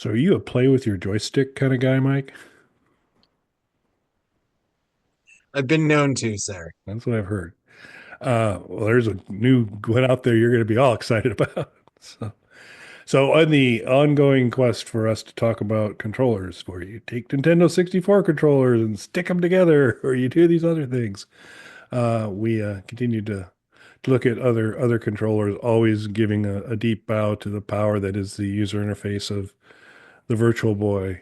So are you a play with your joystick kind of guy, Mike? I've been known to, sir. That's what I've heard. Well, there's a new one out there you're going to be all excited about. So on the ongoing quest for us to talk about controllers, where you take Nintendo 64 controllers and stick them together, or you do these other things, we continue to look at other controllers, always giving a deep bow to the power that is the user interface of the Virtual Boy.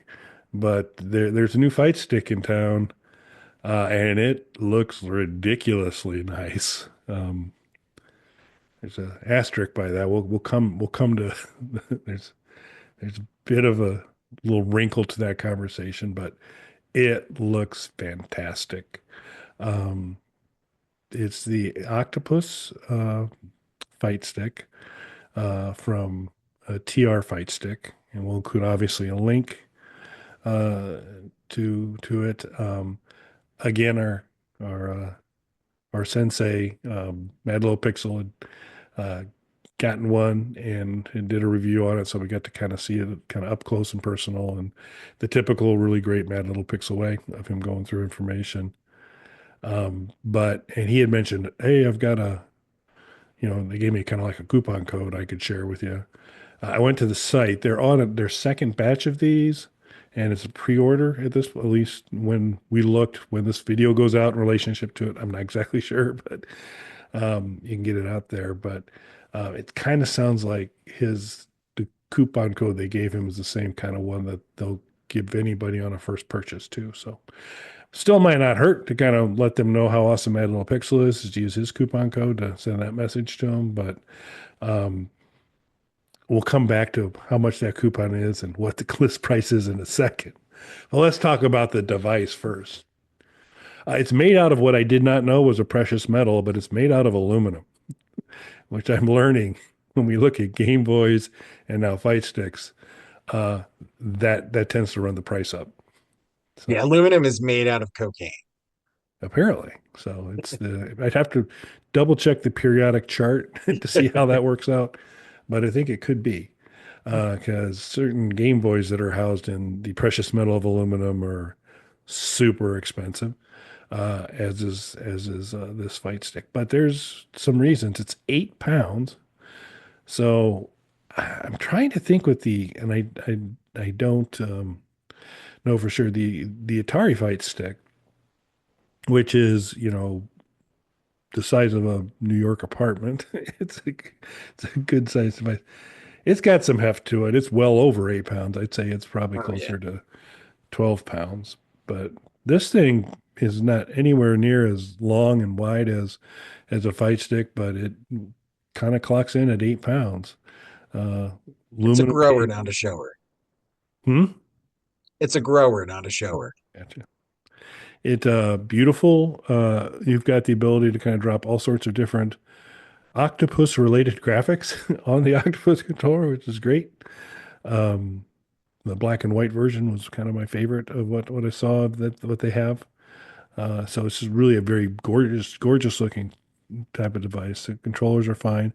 But there's a new fight stick in town. And it looks ridiculously nice. There's an asterisk by that. We'll come to there's a bit of a little wrinkle to that conversation, but it looks fantastic. Um, it's the Octopus fight stick from TR Fightstick, and we'll include obviously a link uh, to it. Again, our our sensei, Mad Little Pixel, had uh, gotten one and did a review on it. So we got to kind of see it kind of up close and personal and the typical really great Mad Little Pixel way of him going through information. And he had mentioned, hey, I've got they gave me kind of like a coupon code I could share with you. I went to the site. They're on their second batch of these, and it's a pre-order at this. At least when we looked, when this video goes out in relationship to it, I'm not exactly sure, but you can get it out there. But it kind of sounds like the coupon code they gave him is the same kind of one that they'll give anybody on a first purchase too. So still might not hurt to kind of let them know how awesome Mad Little Pixel is to use his coupon code to send that message to them. But um, we'll come back to how much that coupon is and what the list price is in a second. Well, let's talk about the device first. It's made out of what I did not know was a precious metal, but it's made out of aluminum, which I'm learning when we look at Game Boys and now Fight Sticks. That tends to run the price up. Yeah, So aluminum is made out of cocaine. apparently, so I'd have to double check the periodic chart to see how that works out, but I think it could be because certain Game Boys that are housed in the precious metal of aluminum are super expensive. As is this fight stick. But there's some reasons. It's 8 pounds. So I'm trying to think with and I don't know for sure the Atari fight stick, which is the size of a New York apartment. It's a good size device. It's got some heft to it. It's well over 8 pounds. I'd say it's probably Oh yeah. closer to 12 pounds. But this thing is not anywhere near as long and wide as a fight stick, but it kind of clocks in at 8 pounds. Uh, It's a Aluminum grower, not cable. a shower. Hmm? It's a grower, not a shower. Gotcha. It beautiful. You've got the ability to kind of drop all sorts of different octopus related graphics on the octopus controller, which is great. Um, the black and white version was kind of my favorite of what I saw of that what they have. So it's just really a very gorgeous looking type of device. The controllers are fine.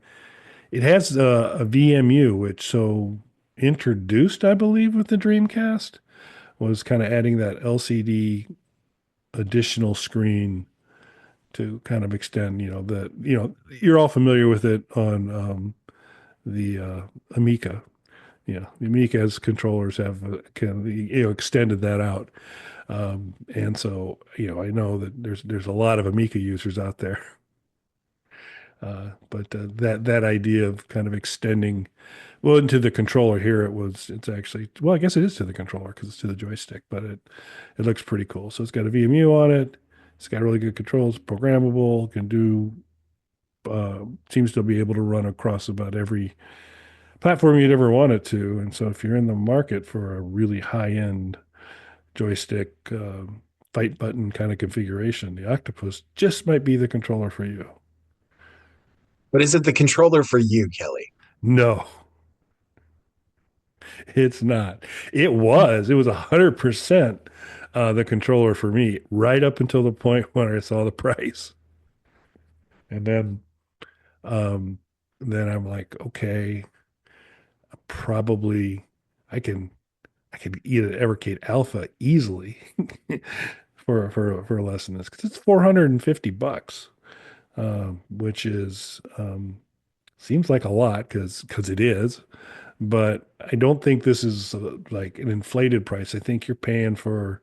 It has a VMU, which so introduced, I believe, with the Dreamcast, was kind of adding that LCD additional screen to kind of extend, you're all familiar with it on the Amiga. The Amiga's controllers have extended that out. And so, I know that there's a lot of Amiga users out there. But that idea of kind of extending, well, into the controller here, it's actually, well, I guess it is to the controller because it's to the joystick, but it looks pretty cool. So it's got a VMU on it. It's got really good controls, programmable, can do, seems to be able to run across about every platform you'd ever want it to. And so if you're in the market for a really high-end joystick, fight button kind of configuration, the Octopus just might be the controller for you. But is it the controller for you, Kelly? No, it's not. It was 100% the controller for me right up until the point when I saw the price. And um, then I'm like, okay, probably I can. I could eat an Evercade Alpha easily for less than this because it's $450, which is seems like a lot because it is, but I don't think this is like an inflated price. I think you're paying for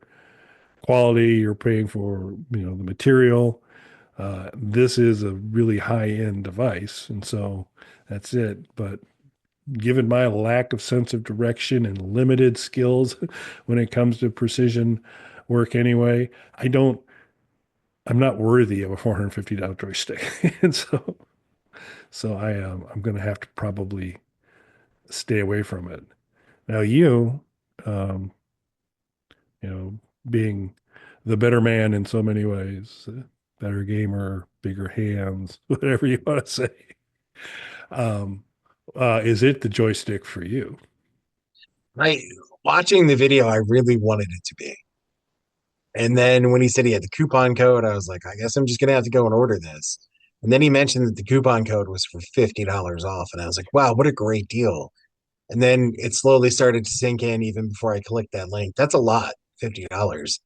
quality, you're paying for the material. This is a really high end device, and so that's it. But given my lack of sense of direction and limited skills when it comes to precision work anyway, I'm not worthy of a $450 joystick. And so I'm going to have to probably stay away from it. Now um, you know, being the better man in so many ways, better gamer, bigger hands, whatever you want to say. Um, is it the joystick for you? I watching the video, I really wanted it to be. And then when he said he had the coupon code, I was like, I guess I'm just gonna have to go and order this. And then he mentioned that the coupon code was for $50 off, and I was like, wow, what a great deal. And then it slowly started to sink in even before I clicked that link. That's a lot, $50.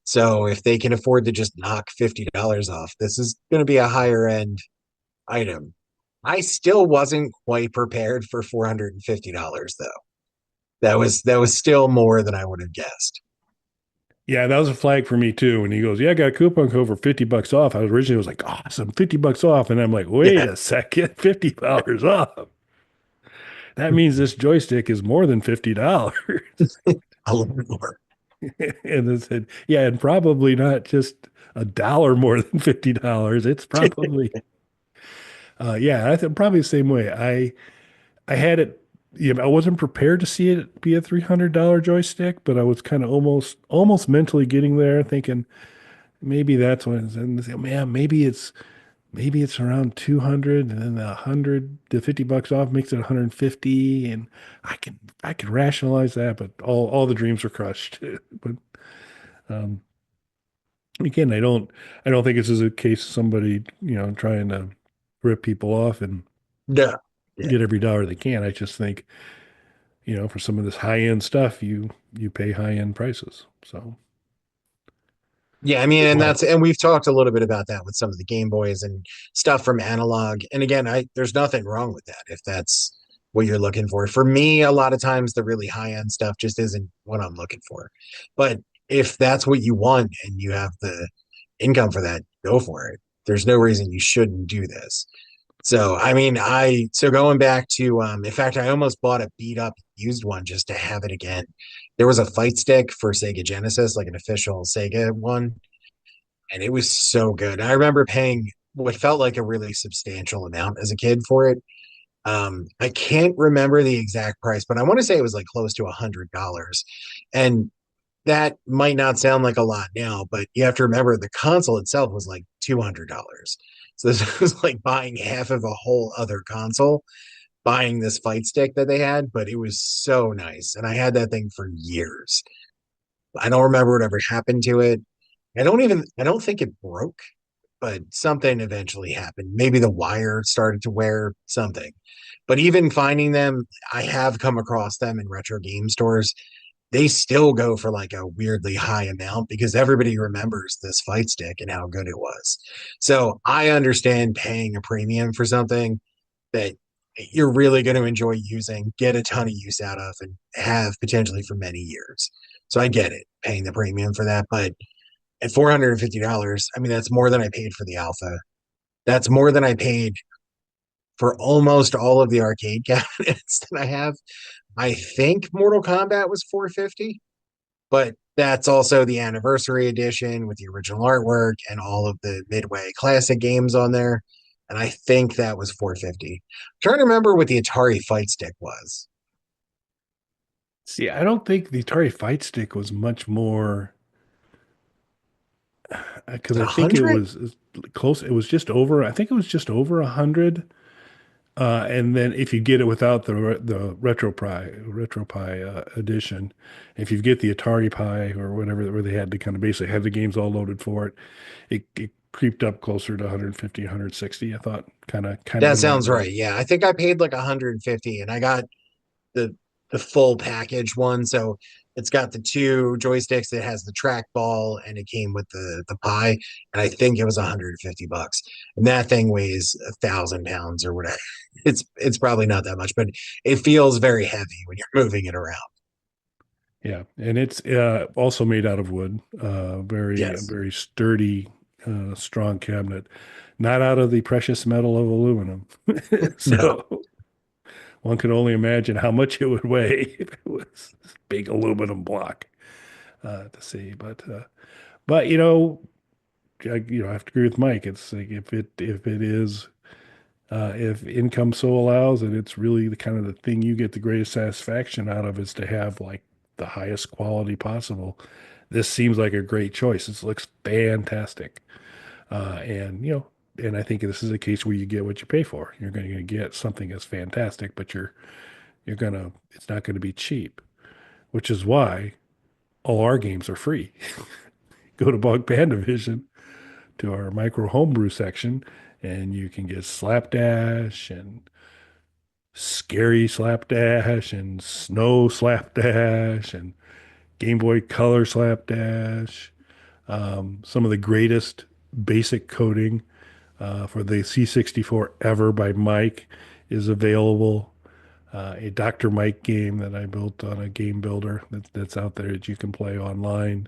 So if they can afford to just knock $50 off, this is going to be a higher end item. I still wasn't quite prepared for $450 though. That was still more than I would have guessed. Yeah, that was a flag for me too. When he goes, "Yeah, I got a coupon code for $50 off." I was originally was like, "Awesome, $50 off," and I'm like, "Wait Yeah, a second, $50 off? That means this joystick is more than $50." a little bit more. And they said, "Yeah, and probably not just a dollar more than $50. It's probably, yeah, I think probably the same way. I had it, I wasn't prepared to see it be a $300 joystick, but I was kind of almost mentally getting there, thinking maybe that's when it's, and man, maybe it's around 200, and then the $50 off makes it 150, and I can rationalize that, but all the dreams were crushed. But um, again, I don't think this is a case of somebody trying to rip people off and No. Yeah. get every dollar they can. I just think for some of this high end stuff, you pay high end prices. So Yeah, I mean, that's and why. and we've talked a little bit about that with some of the Game Boys and stuff from analog. And again, I there's nothing wrong with that if that's what you're looking for. For me, a lot of times the really high end stuff just isn't what I'm looking for. But if that's what you want and you have the income for that, go for it. There's no reason you shouldn't do this. So I mean, so going back to in fact, I almost bought a beat up used one just to have it again. There was a fight stick for Sega Genesis, like an official Sega one, and it was so good. I remember paying what felt like a really substantial amount as a kid for it. I can't remember the exact price, but I want to say it was like close to $100. And that might not sound like a lot now, but you have to remember the console itself was like $200. So this was like buying half of a whole other console, buying this fight stick that they had, but it was so nice. And I had that thing for years. I don't remember whatever happened to it. I don't think it broke, but something eventually happened. Maybe the wire started to wear something. But even finding them, I have come across them in retro game stores. They still go for like a weirdly high amount because everybody remembers this fight stick and how good it was. So I understand paying a premium for something that you're really going to enjoy using, get a ton of use out of, and have potentially for many years. So I get it, paying the premium for that. But at $450, I mean, that's more than I paid for the Alpha. That's more than I paid for almost all of the arcade cabinets that I have. I think Mortal Kombat was 450, but that's also the anniversary edition with the original artwork and all of the Midway classic games on there. And I think that was 450. I'm trying to remember what the Atari Fight Stick was. See, I don't think the Atari Fight Stick was much more because Was it I think it 100? was close. It was just over. I think it was just over 100. And then if you get it without the RetroPie edition, if you get the Atari Pie or whatever, where they had to kind of basically have the games all loaded for it, it creeped up closer to 150, 160. I thought kind of That in that sounds right. range. Yeah, I think I paid like 150 and I got the the full package one. So it's got the two joysticks. It has the trackball, and it came with the pie. And I think it was $150. And that thing weighs 1,000 pounds or whatever. It's probably not that much, but it feels very heavy when you're moving it around. Yeah, and it's also made out of wood. Yes. Very sturdy, strong cabinet. Not out of the precious metal of aluminum. No. So one can only imagine how much it would weigh if it was this big aluminum block to see. But I have to agree with Mike. It's like if it is if income so allows, and it's really the kind of the thing you get the greatest satisfaction out of is to have like the highest quality possible. This seems like a great choice. It looks fantastic, and and I think this is a case where you get what you pay for. You're going to get something that's fantastic, but it's not going to be cheap, which is why all our games are free. Go to Bog Panda Vision to our micro homebrew section, and you can get Slapdash and Scary Slapdash and Snow Slapdash and Game Boy Color Slapdash. Some of the greatest basic coding for the C64 ever by Mike is available. A Dr. Mike game that I built on a game builder that's out there that you can play online.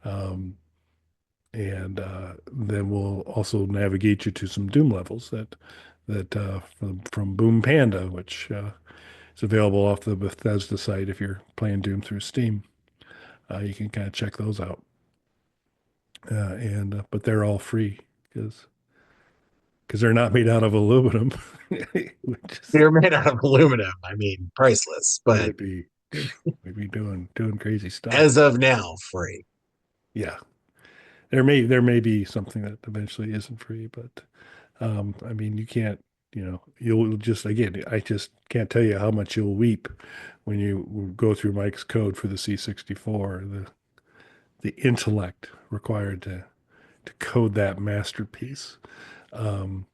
Um, and then we'll also navigate you to some Doom levels from Boom Panda, which is available off the Bethesda site if you're playing Doom through Steam. You can kind of check those out, and but they're all free because they're not made out of aluminum, which is They're made out of aluminum. I mean, priceless, they but would be we'd be doing crazy stuff. as of now, free. Yeah, there may be something that eventually isn't free, but I mean, you can't, you'll just, again, I just can't tell you how much you'll weep when you go through Mike's code for the C64, the intellect required to code that masterpiece. Um,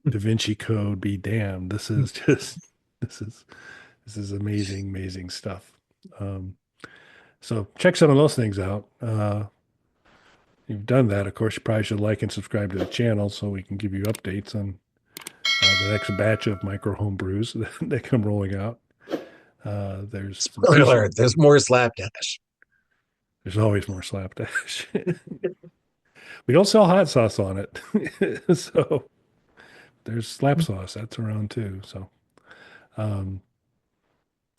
Da Vinci Code be damned. This is, this is amazing, amazing stuff. Um, so check some of those things out. You've done that. Of course, you probably should like and subscribe to the channel so we can give you updates on the next batch of micro home brews that come rolling out. There's some Spoiler t-shirt. alert, there's more slapdash. There's always more slapdash. We don't sell hot sauce on it, so there's slap sauce that's around too. So, um,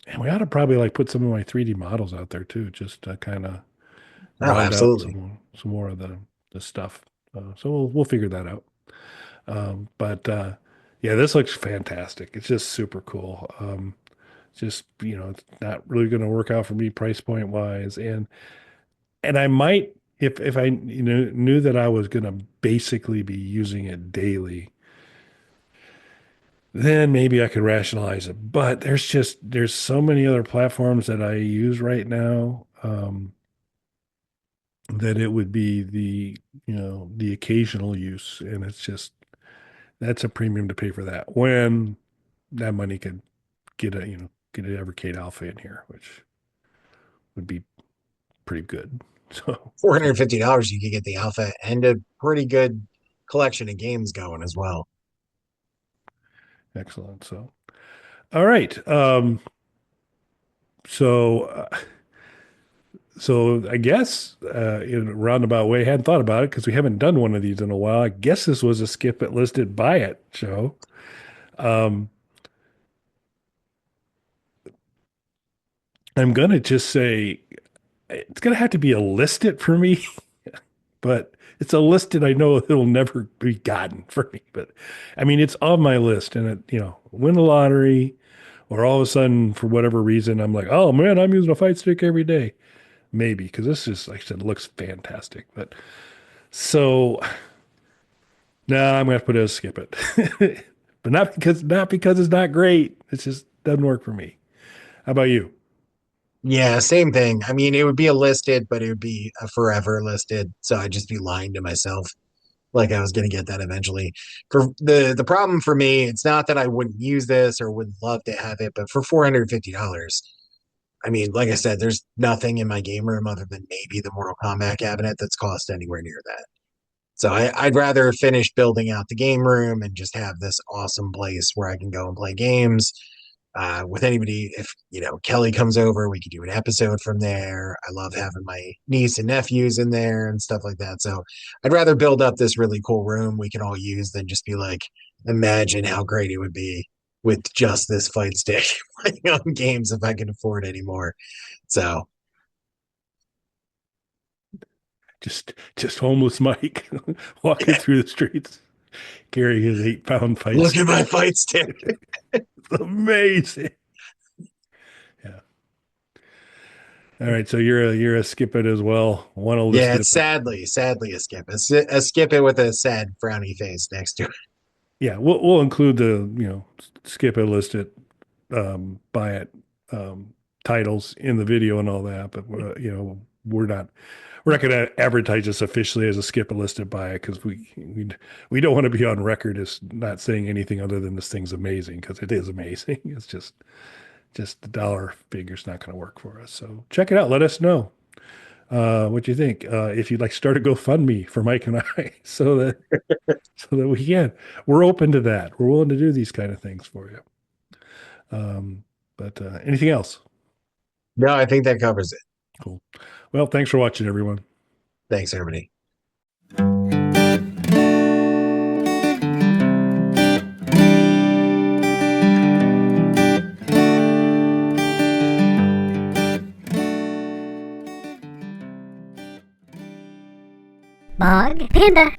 and we ought to probably like put some of my 3D models out there too, just to kind of Oh, round out absolutely. some more of the stuff. So we'll figure that out. But yeah, this looks fantastic. It's just super cool. Just it's not really going to work out for me price point wise, and I might if I knew that I was going to basically be using it daily, then maybe I could rationalize it. But there's so many other platforms that I use right now that it would be the occasional use, and it's just that's a premium to pay for that when that money could get an Evercade Alpha in here, which would be pretty good. So $450, you could get the alpha and a pretty good collection of games going as well. excellent. So all right. So so I guess in a roundabout way, I hadn't thought about it because we haven't done one of these in a while. I guess this was a skip it listed buy it show. Um, I'm gonna just say it's gonna have to be a list it for me, but it's a listed I know it'll never be gotten for me. But I mean, it's on my list, and win the lottery, or all of a sudden for whatever reason I'm like, oh man, I'm using a fight stick every day. Maybe because this is, like I said, looks fantastic. But so now I'm gonna have to put it as skip it, but not because it's not great. It just doesn't work for me. How about you? Yeah, same thing. I mean, it would be a listed, but it would be a forever listed. So I'd just be lying to myself. like I was going to get that eventually. For the problem for me, it's not that I wouldn't use this or would love to have it, but for $450, I mean, like I said, there's nothing in my game room other than maybe the Mortal Kombat cabinet that's cost anywhere near that. So I'd rather finish building out the game room and just have this awesome place where I can go and play games with anybody. If Kelly comes over, we could do an episode from there. I love having my niece and nephews in there and stuff like that. So I'd rather build up this really cool room we can all use than just be like, imagine how great it would be with just this fight stick playing on games if I can afford any more. So Just homeless Mike walking through the streets carrying his 8 pound fight look at stick. my fight stick. It's amazing. Yeah. All right. So you're a skip it as well. One will list Yeah, it. it's sadly a skip. A skip it with a sad frowny face next to it. Yeah, we'll include the skip it, list it, buy it, titles in the video and all that. But we're not going to advertise this officially as a skip it, list it, buy it because we don't want to be on record as not saying anything other than this thing's amazing because it is amazing. It's just the dollar figure's not going to work for us. So check it out. Let us know what you think. If you'd like to start a GoFundMe for Mike and I, so that we can. We're open to that. We're willing to do these kind of things for you. But anything else? No, I think that covers it. Cool. Well, thanks for watching, everyone. Thanks, everybody. Bog Panda.